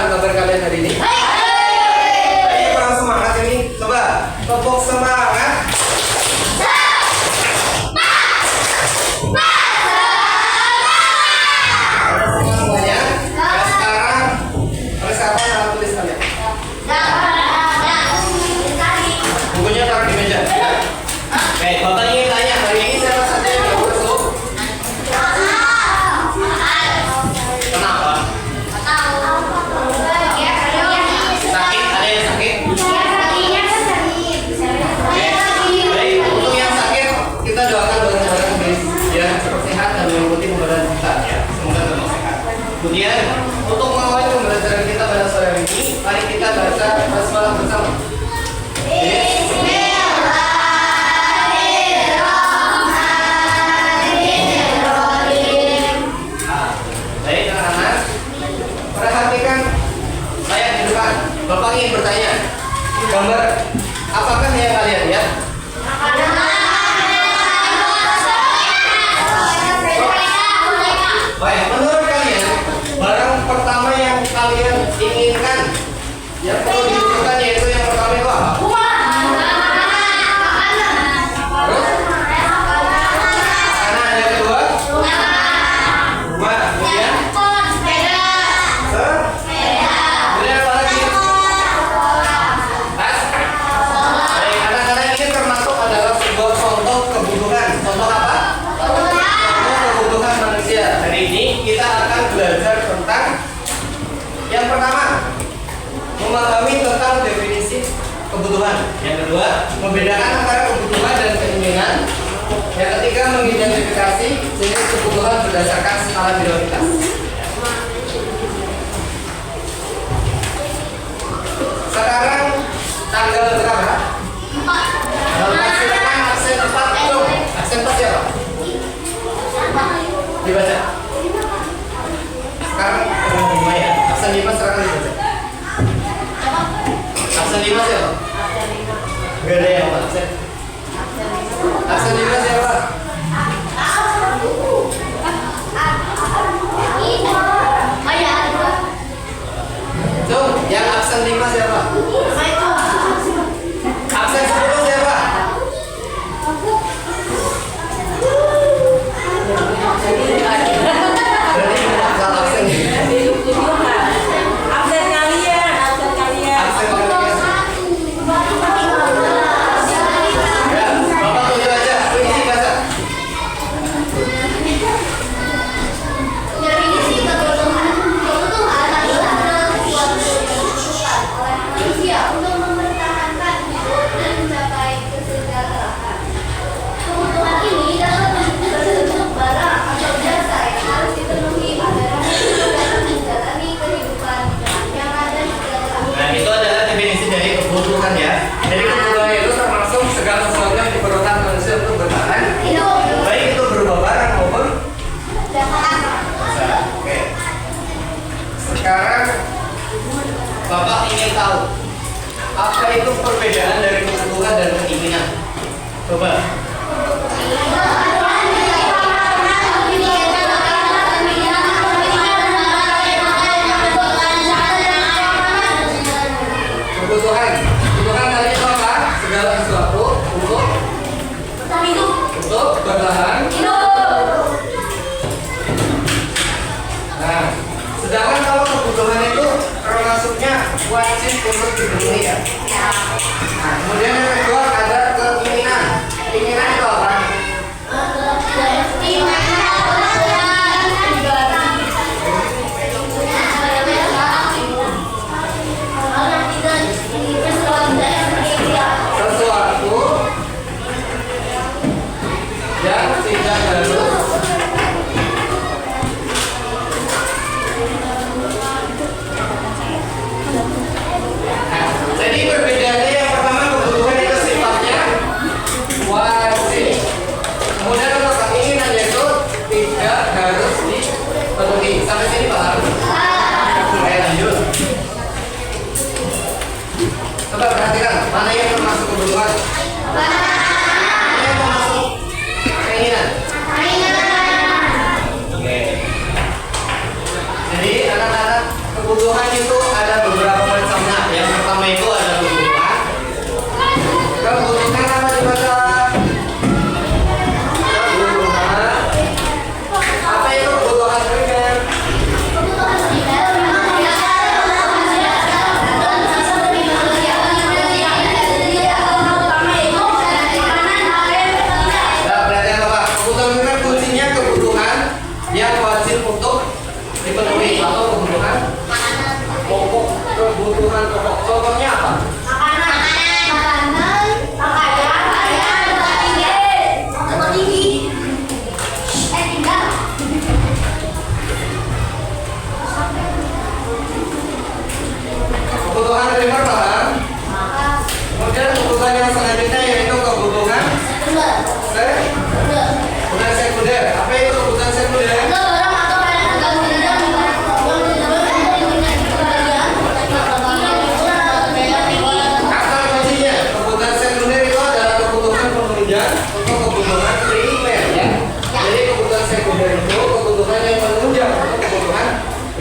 Gimana kabar kalian hari ini? Ayo kurang semangat ini. Coba tepuk semangat. Semuanya. Nah, sekarang oleh siapa yang tulis kalian? Bukunya taruh di meja. Oke, Bapak ingin tanya hari ini siapa saja yang mau masuk? Kenapa? Sakit? Ada yang sakit? Baik, untuk yang sakit kita doakan bareng-bareng biar cepat sehat dan mengikuti pembelajaran kita ya. Semoga tetap sehat. Kemudian untuk mengawali pembelajaran kita pada sore hari ini, mari kita baca basmalah bersama. Baik anak-anak, perhatikan saya di depan. Bapak ingin bertanya, gambar apakah yang kalian lihat? Baik, menurut kalian barang pertama yang kalian inginkan yang perlu dibutuhkan yaitu yang pertama itu apa? Terus? Makanan yang kedua? Rumah. Kemudian? Kemudian apa lagi? Tas? Baik, anak-anak ini termasuk adalah sebuah contoh kebutuhan. Contoh apa? Kebutuhan manusia. Hari ini kita akan belajar tentang yang pertama, memahami tentang definisi kebutuhan. Yang kedua, membedakan antara kebutuhan dan keinginan. Yang ketiga, mengidentifikasi jenis kebutuhan berdasarkan skala prioritas. Sekarang tanggal berapa? 4. Silakan absen 4 itu. Absen 4 siapa? Dibaca. Sekarang ya. Absen 5 sekarang dibaca. Absen 5 siapa? Gak ada yang absen. Absen 5 siapa? Cung, yang absen 5 siapa? Absen 10 siapa? Berarti asal absen. Absen kalian. Absen kalian. Ya, Bapak tunjuk aja, kunci baca. Definisi kebutuhan adalah suatu kebutuhan oleh manusia untuk mempertahankan hidup dan mencapai kesejahteraan. Kebutuhan ini dapat berbentuk barang atau jasa yang harus dipenuhi agar manusia dapat menjalani kehidupan yang ada di dalam. Nah, itu adalah definisi dari kebutuhan ya. Jadi kebutuhan itu termasuk segala sesuatu yang diperlukan manusia untuk bertahan, baik itu berupa barang maupun jasa. Oke. Sekarang Bapak ingin tahu apa itu perbedaan dari kebutuhan dan keinginan. Coba. Kebutuhan tadi itu apa? Segala sesuatu untuk bertahan. Nah, sedangkan kalau kebutuhan itu termasuknya wajib untuk dipenuhi ya. Nah, kemudian yang kedua ada keinginan. Keinginan itu apa? Sesuatu yang tidak harus jadi perbedaannya yang pertama kebutuhan itu sifatnya wajib. Kemudian untuk keinginan yaitu tidak harus dipenuhi. Sampai sini paham? Oke, lanjut. Coba perhatikan mana yang termasuk kebutuhan. Mana yang termasuk keinginan. Oke. Jadi anak-anak kebutuhan itu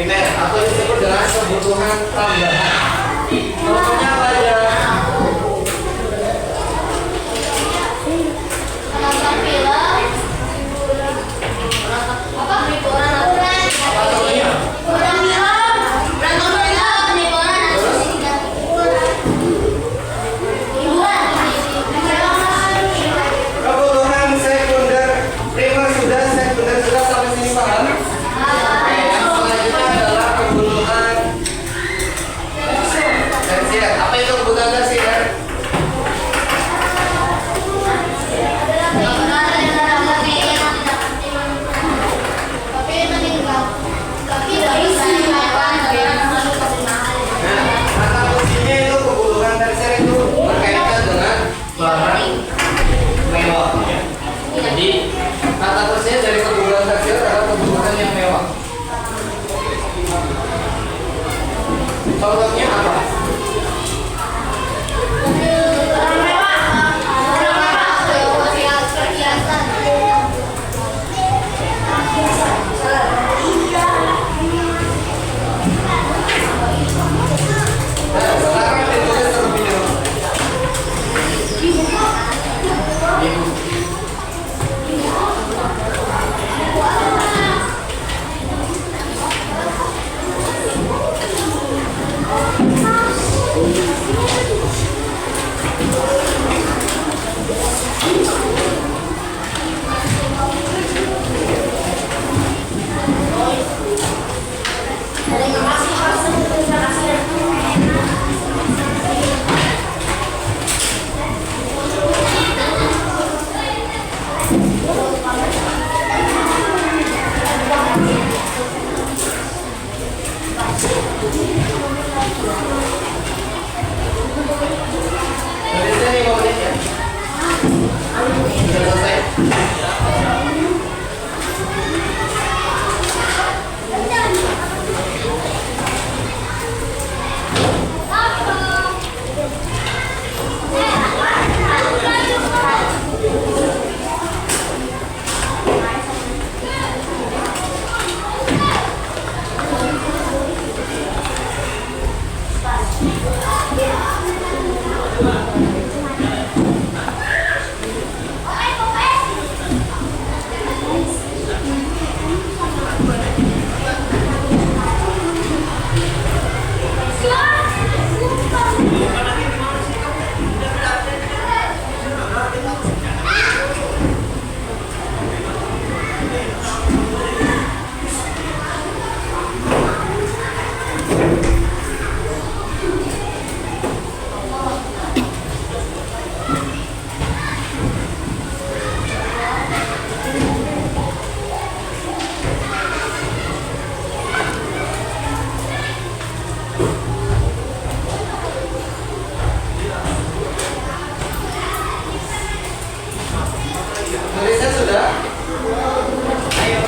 primer atau disebut dengan kebutuhan tambahan. Contohnya apa aja? Nonton film, apa liburan, Apa contohnya? liburan film, nonton film, liburan, Kebutuhan sekunder, primer sudah, sekunder sudah, sampai sini paham? Oke, yang selanjutnya adalah kebutuhan tersier. Apa itu kebutuhan tersier? Nah, kata kuncinya itu kebutuhan tersier itu berkaitan dengan barang mewah. Ya. Jadi kata kuncinya dari kebutuhan tersier adalah kebutuhan yang mewah. Contohnya apa? Nah, sekarang ditulis terlebih dahulu. Ibu. Tulisnya 5 menit ya. Sudah selesai. Tulisnya sudah? Ayo.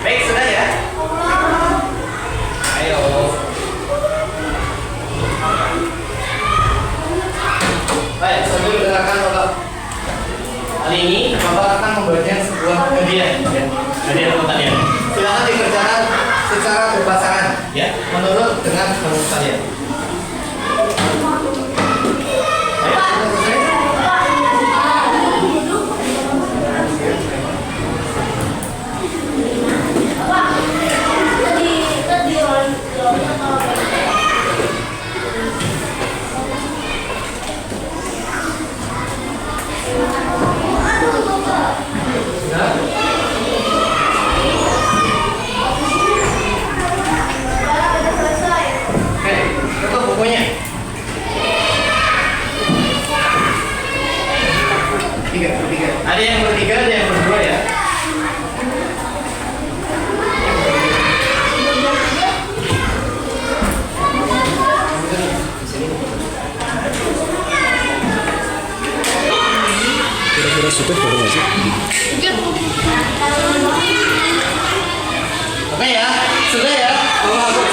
Baik, sudah ya? Ayo. Baik, sambil mendengarkan Bapak. Kali ini Bapak akan membagikan sebuah hadiah, ya. Hadiah untuk kalian. Silakan dikerjakan secara berpasangan, ya, menurut dengan menurut kalian. Ayo, sudah selesai? Sudah? Oke, tutup bukunya. Bertiga. Ada yang bertiga, ada yang berdua ya. Sini. Kira-kira sudah baru nggak sih? Oke ya, sudah ya. Mama hapus.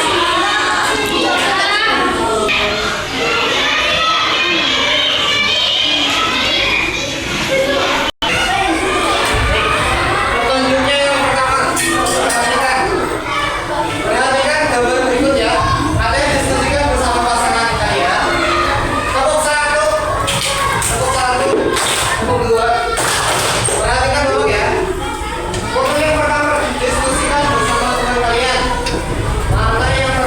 Petunjuknya yang pertama, perhatikan. Perhatikan gambar berikut ya. Kalian diskusikan bersama pasangan kalian. Tepuk satu, tepuk satu, tepuk dua. Perhatikan dulu ya. Pokoknya yang pertama diskusikan bersama teman kalian. Mana yang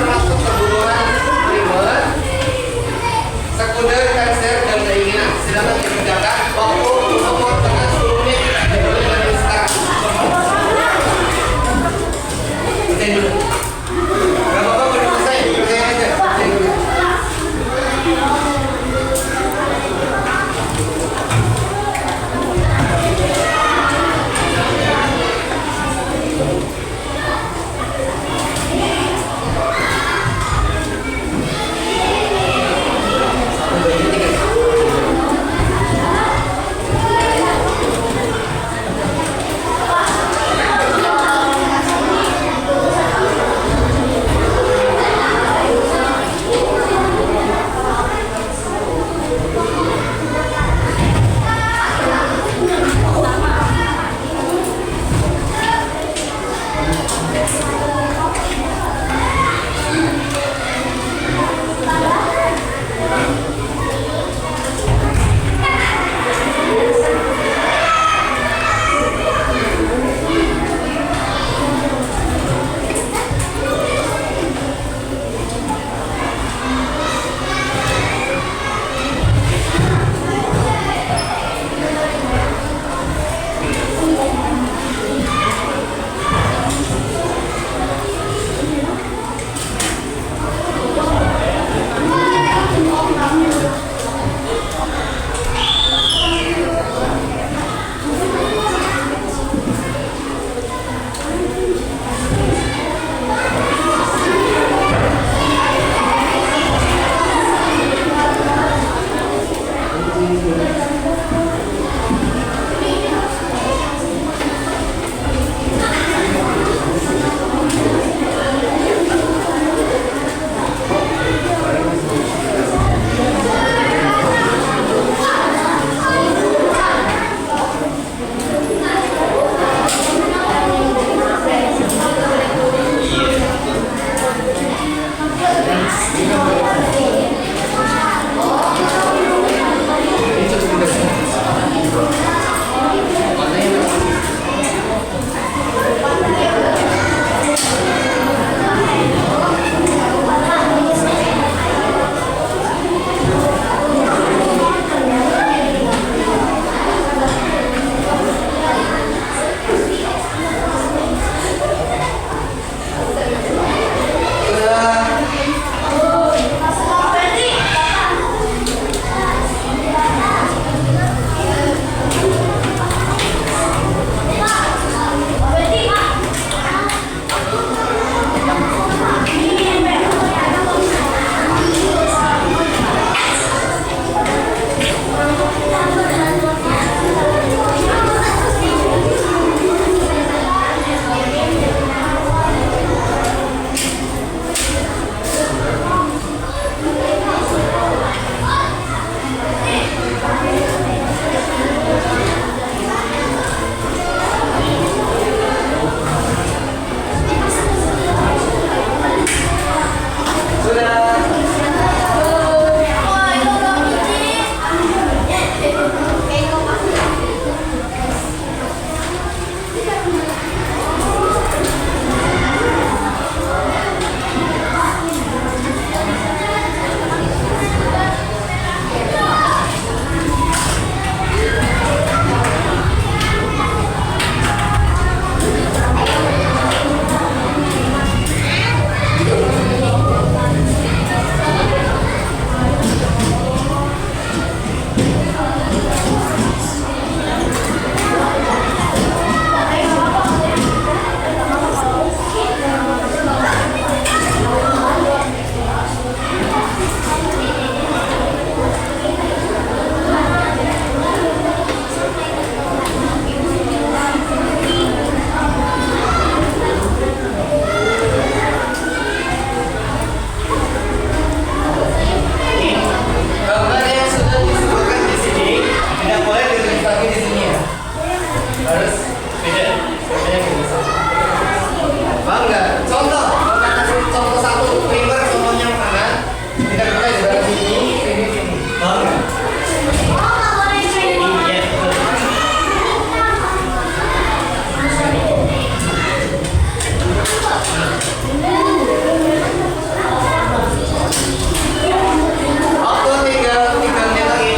harus beda. Bedanya gitu. Paham nggak? Contoh, kita kasih contoh satu, primer contohnya yang mana? Kita buka di dalam sini. Paham nggak? Iya, betul. Waktu tinggal menit lagi.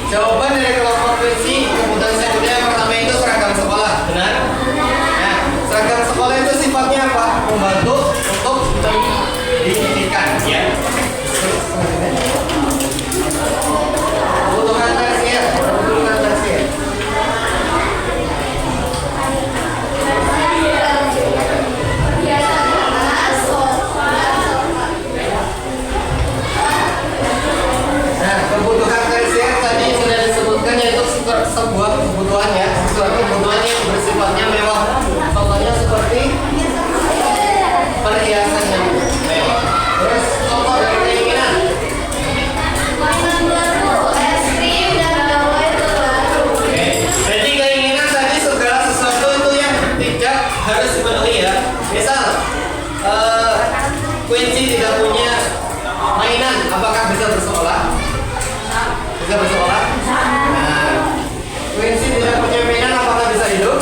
Jawaban dari kelompok prinsip kebutuhan sekunder yang pertama itu seragam sekolah, benar? Nah, seragam sekolah itu sifatnya apa? Membantu untuk pendidikan, ya. Kebutuhan tersier, kebutuhan tersier. Nah, kebutuhan tersier tadi sudah disebutkan yaitu sebuah kebutuhan ya, sesuatu kebutuhan yang bersifatnya mewah. Contohnya seperti perhiasan yang mewah. Terus contoh dari keinginan. Mainan baru, es krim dan gawai terbaru. Oke, jadi keinginan tadi segala sesuatu itu yang tidak harus dipenuhi ya. Misal, Quincy tidak punya mainan, apakah bisa bersekolah? Bisa bersekolah? Nah, Quincy tidak punya mainan, apakah bisa hidup?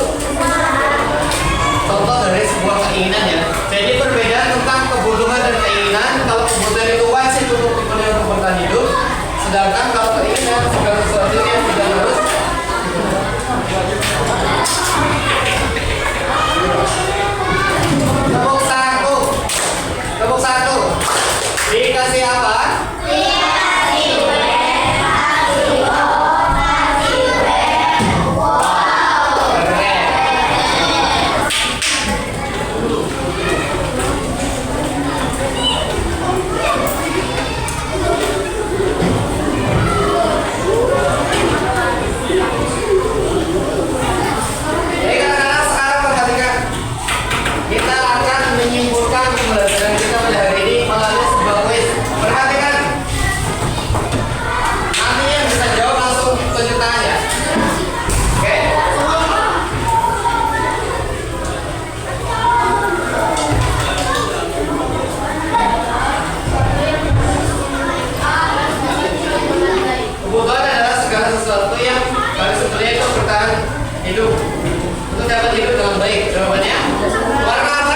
dapat hidup dengan baik? Jawabannya warna apa?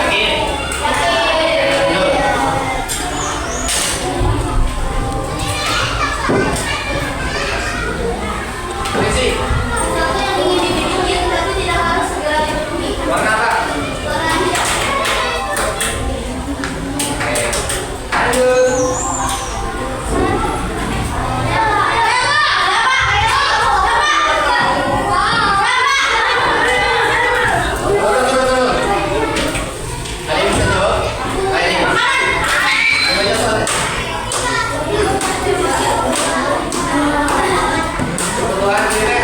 Yakin? Yuk. Polisi, Sesuatu yang ingin dimiliki tapi tidak harus segera dipenuhi. warna apa? Warna hijau. Oke. Lanjut. Tunggu, tunggu. Ada yang bisa jawab? Ayo nih. Coba jawab soalnya. Kebutuhan diri,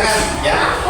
tangan, ya.